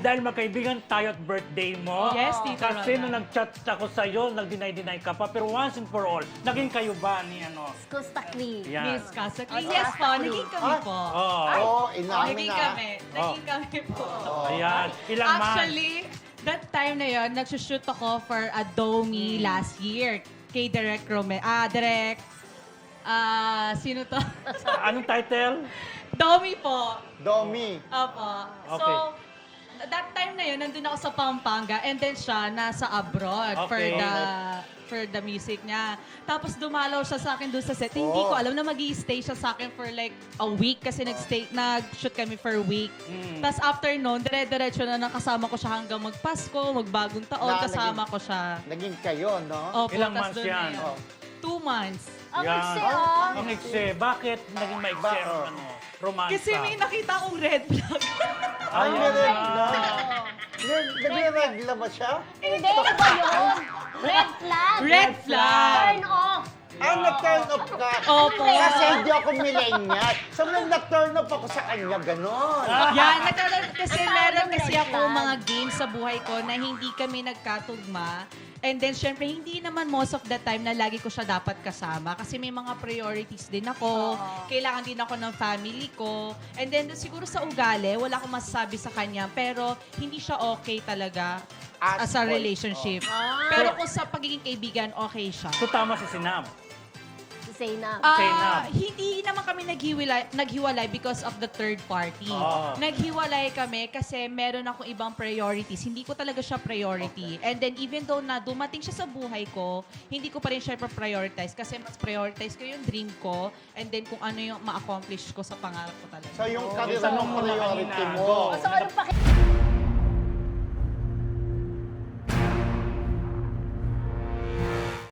Dahil magkaibigan tayo at birthday mo. Yes, Tita Kasi Roda. nung nag-chat ako sa'yo, nag-deny-deny ka pa. Pero once and for all, naging kayo ba ni ano? Kustakli. Yan. Miss Kasakli. Ah, Yes po, Kasakli. naging kami po. Oh. Inamin Naging na. kami. Naging kami po. Ayan. Ilang months? Actually, that time na yon, nagsushoot ako for Adomi last year. Kay Direk sino to? Anong title? Domi po. Domi. Opo. So, Okay. that time na yun, nandun ako sa Pampanga and then siya nasa abroad Okay. for the music niya. Tapos dumalaw siya sa akin doon sa set. Hindi ko alam na mag-i-stay siya sa akin for like a week kasi nag-shoot kami for a week. Tapos after noon, dire-diretso na nakasama ko siya hanggang magpasko, magbagong taon, Na, kasama ko siya. Naging kayo, no? Opo, Ilang tas months doon na yan? yun. 2 months. Ang Yan. iksi, oh. Ang iksi. Bakit naging maiksi ang ano, romansa? Kasi may nakita akong red flag. Ay, Ayan may red na. flag. Nagre-regla ba siya? Hindi, iba yun. Red flag. Red flag. Turn off. Nag-turn off ka. Opo. Kasi hindi ako millennial. So, nung nag-turn off ako sa kanya, gano'n. Yan, kasi meron Anong kasi red ako flag? mga games sa buhay ko na hindi kami nagkatugma. And then, syempre, hindi naman most of the time na lagi ko siya dapat kasama. Kasi may mga priorities din ako. Kailangan din ako ng family ko. And then, siguro sa ugali, wala akong masasabi sa kanya. Pero, hindi siya okay talaga as a relationship. Pero kung sa pagiging kaibigan, okay siya. So tama si Sinam. Say na. Zainab. Hindi naman kami naghiwalay because of the third party. Oh. Naghiwalay kami kasi meron akong ibang priorities. Hindi ko talaga siya priority. And then even though na dumating siya sa buhay ko, hindi ko pa rin siya prioritize kasi mas prioritize ko yung dream ko and then kung ano yung ma-accomplish ko sa pangarap ko talaga. So, yung Yung career tanong mo mo na priority kanina, mo. go. So, ano pa